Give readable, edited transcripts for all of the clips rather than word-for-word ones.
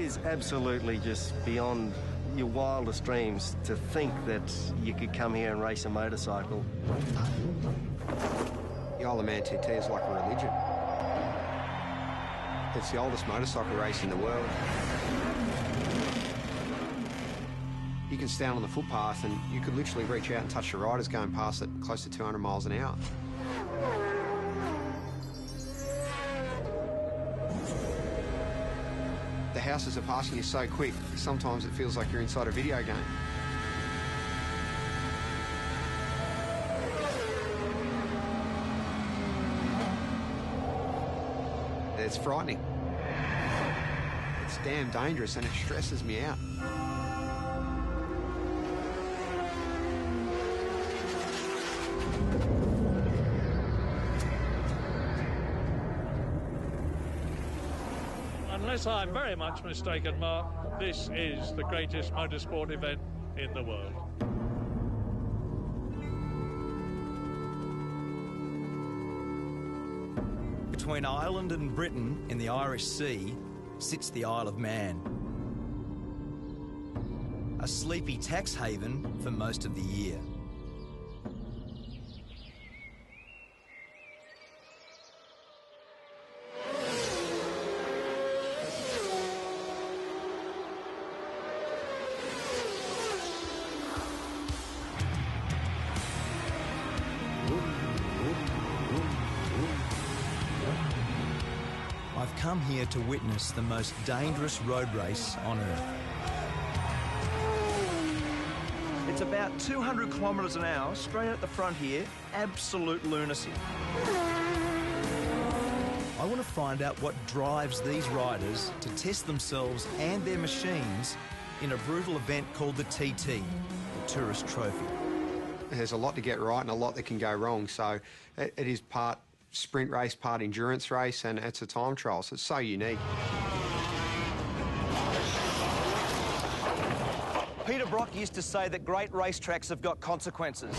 is absolutely just beyond your wildest dreams to think that you could come here and race a motorcycle. The Isle of Man TT is like a religion. It's the oldest motorcycle race in the world. You can stand on the footpath and you could literally reach out and touch the riders going past at close to 200 miles an hour. The houses are passing you so quick, sometimes it feels like you're inside a video game. It's frightening. It's damn dangerous and it stresses me out. Unless I'm very much mistaken, Mark, this is the greatest motorsport event in the world. Between Ireland and Britain in the Irish Sea sits the Isle of Man. A sleepy tax haven for most of the year. I've come here to witness the most dangerous road race on Earth. It's about 200 kilometres an hour, straight at the front here, absolute lunacy. I want to find out what drives these riders to test themselves and their machines in a brutal event called the TT, the Tourist Trophy. There's a lot to get right and a lot that can go wrong, so it is part sprint race, part endurance race, and it's a time trial, so it's so unique. Peter Brock used to say that great racetracks have got consequences.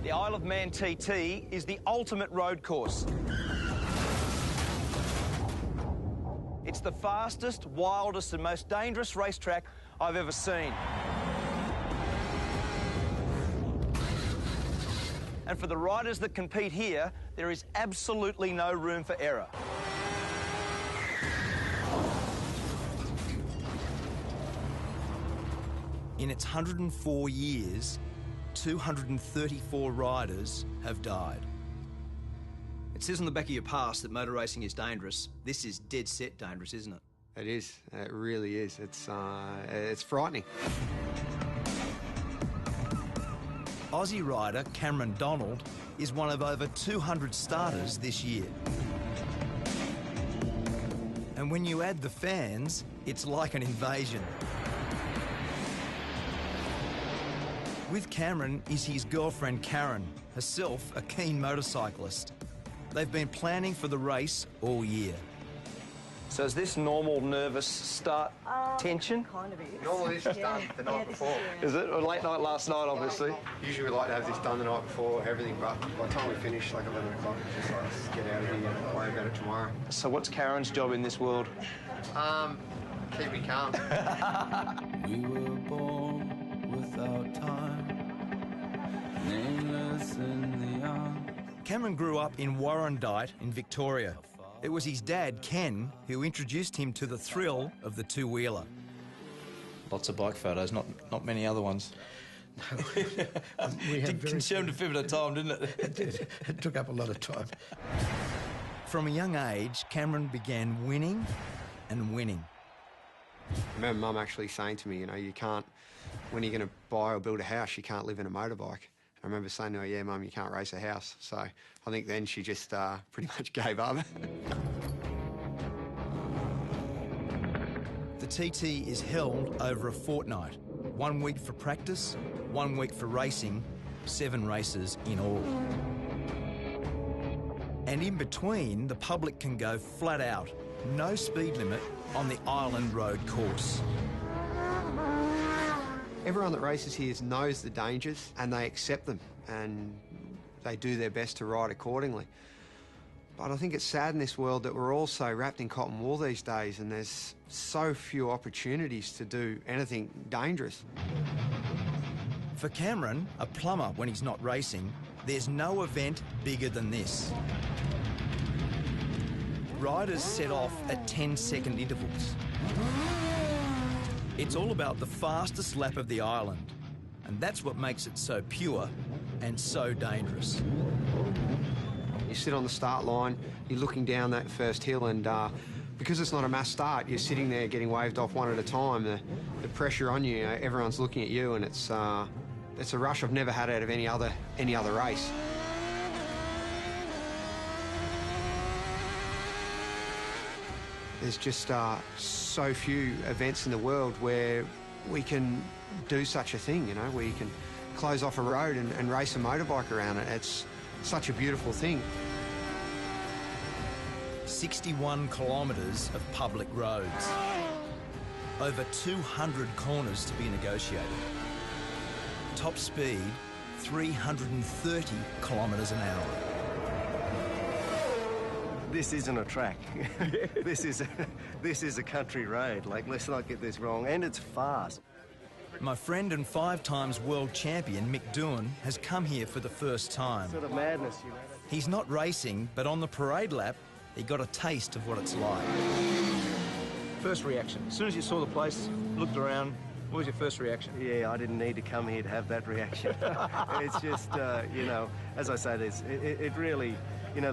The Isle of Man TT is the ultimate road course. It's the fastest, wildest and most dangerous racetrack I've ever seen. And for the riders that compete here, there is absolutely no room for error. In its 104 years, 234 riders have died. It says on the back of your pass that motor racing is dangerous. This is dead set dangerous, isn't it? It is. It really is. It's frightening. Aussie rider Cameron Donald is one of over 200 starters this year. And when you add the fans, it's like an invasion. With Cameron is his girlfriend Karen, herself a keen motorcyclist. They've been planning for the race all year. So is this normal nervous start tension? Kind of is. Normally this is done the night before. Is it? Or late night last night, obviously? Usually we like to have this done the night before, everything, but by the time we finish, like 11 o'clock, it's just like, let's get out of here and worry about it tomorrow. So what's Karen's job in this world? Keep me calm. We were born without time, nameless in the young. Cameron grew up in Warrandyte in Victoria. It was his dad, Ken, who introduced him to the thrill of the two-wheeler. Lots of bike photos, not many other ones. No, we had consumed a fair bit of time, didn't it? It did. It took up a lot of time. From a young age, Cameron began winning and winning. I remember Mum actually saying to me, you know, you can't, when you're going to buy or build a house, you can't live in a motorbike. I remember saying to her, yeah, Mum, you can't race a house. So I think then she just pretty much gave up. The TT is held over a fortnight. 1 week for practice, 1 week for racing, 7 races in all. And in between, the public can go flat out, no speed limit on the Island Road course. Everyone that races here knows the dangers and they accept them and they do their best to ride accordingly. But I think it's sad in this world that we're all so wrapped in cotton wool these days, and there's so few opportunities to do anything dangerous. For Cameron, a plumber when he's not racing, there's no event bigger than this. Riders set off at 10-second intervals. It's all about the fastest lap of the island, and that's what makes it so pure and so dangerous. You sit on the start line, you're looking down that first hill, and because it's not a mass start, you're sitting there getting waved off one at a time. The pressure on you, everyone's looking at you, and it's a rush I've never had out of any other race. There's just so few events in the world where we can do such a thing, where you can close off a road and race a motorbike around it. It's such a beautiful thing. 61 kilometres of public roads. Over 200 corners to be negotiated. Top speed, 330 kilometres an hour. This isn't a track. This is a country road. Like, let's not get this wrong. And it's fast. My friend and 5-times world champion Mick Doohan has come here for the first time. Sort of madness, He's not racing, but on the parade lap, he got a taste of what it's like. First reaction, as soon as you saw the place, looked around, what was your first reaction? Yeah, I didn't need to come here to have that reaction. It's just, as I say, it really, it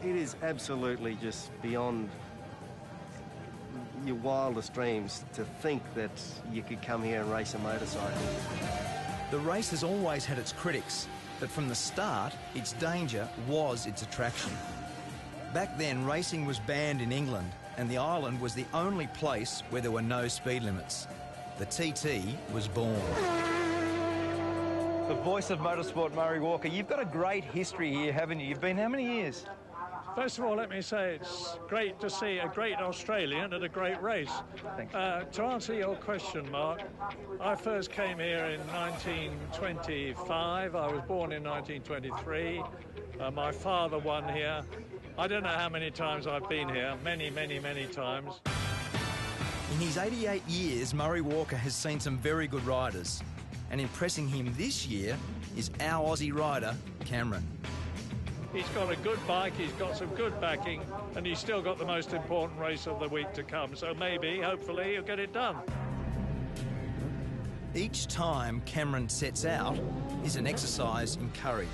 is absolutely just beyond your wildest dreams to think that you could come here and race a motorcycle. The race has always had its critics, but from the start, its danger was its attraction. Back then, racing was banned in England, and the island was the only place where there were no speed limits. The TT was born. The voice of motorsport, Murray Walker. You've got a great history here, haven't you? You've been how many years? First of all, let me say it's great to see a great Australian at a great race. Thanks. To answer your question, Mark, I first came here in 1925. I was born in 1923. My father won here. I don't know how many times I've been here. Many, many, many times. In his 88 years, Murray Walker has seen some very good riders. And impressing him this year is our Aussie rider, Cameron. He's got a good bike, he's got some good backing, and he's still got the most important race of the week to come. So maybe, hopefully, he'll get it done. Each time Cameron sets out is an exercise in courage.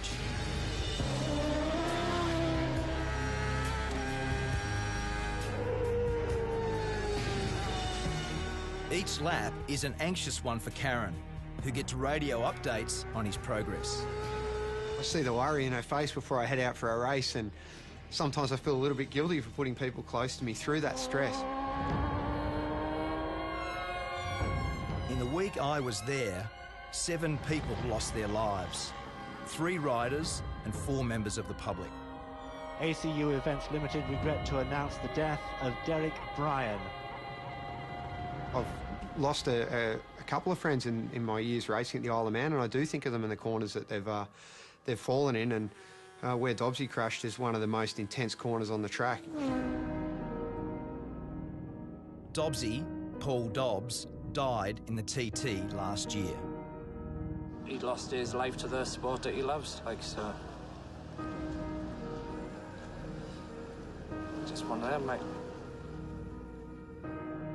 Each lap is an anxious one for Karen, who gets radio updates on his progress. I see the worry in her face before I head out for a race, and sometimes I feel a little bit guilty for putting people close to me through that stress. In the week I was there, 7 people lost their lives. 3 riders and 4 members of the public. ACU Events Limited regret to announce the death of Derek Bryan. I've lost a couple of friends in my years racing at the Isle of Man, and I do think of them in the corners that they've fallen in, and where Dobbsy crashed is one of the most intense corners on the track. Dobbsy, Paul Dobbs, died in the TT last year. He lost his life to the sport that he loves, so. Just one of them, mate.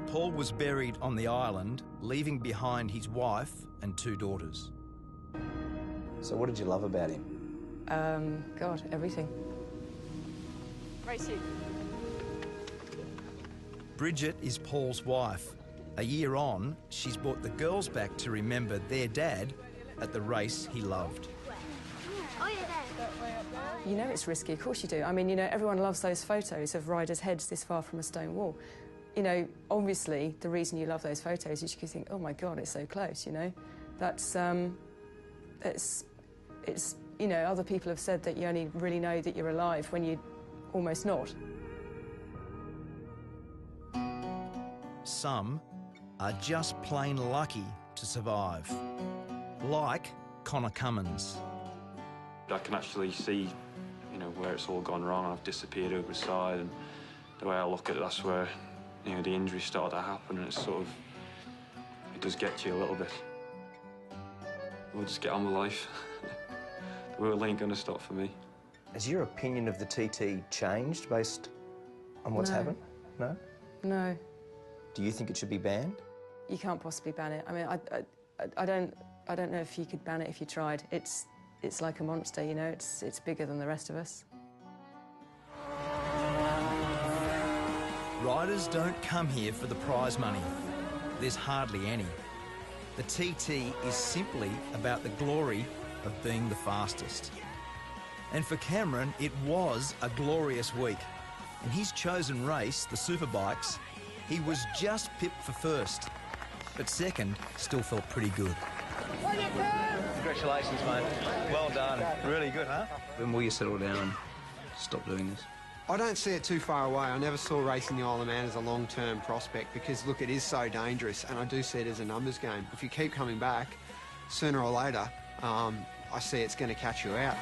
Paul was buried on the island, leaving behind his wife and 2 daughters. So what did you love about him? God, everything. Racing. Bridget is Paul's wife. A year on, she's brought the girls back to remember their dad at the race he loved. You know it's risky, of course you do. I mean, everyone loves those photos of riders' heads this far from a stone wall. Obviously, the reason you love those photos is you think, oh my God, it's so close, That's, it's other people have said that you only really know that you're alive when you're almost not. Some are just plain lucky to survive. Like Connor Cummins. I can actually see, know, where it's all gone wrong. I've disappeared over the side, and the way I look at it, that's where, you know, the injuries started to happen, and it's sort of, it does get to you a little bit. We'll just get on with life. The world ain't gonna stop for me. Has your opinion of the TT changed based on what's happened? No? No. Do you think it should be banned? You can't possibly ban it. I mean, I don't know if you could ban it if you tried. It's like a monster, you know. It's bigger than the rest of us. Riders don't come here for the prize money. There's hardly any. The TT is simply about the glory of being the fastest. And for Cameron, it was a glorious week. In his chosen race, the Superbikes, he was just pipped for first. But second still felt pretty good. Congratulations, mate. Well done. Really good, huh? When will you settle down and stop doing this? I don't see it too far away. I never saw racing the Isle of Man as a long-term prospect because, look, it is so dangerous, and I do see it as a numbers game. If you keep coming back, sooner or later, I see it's going to catch you out.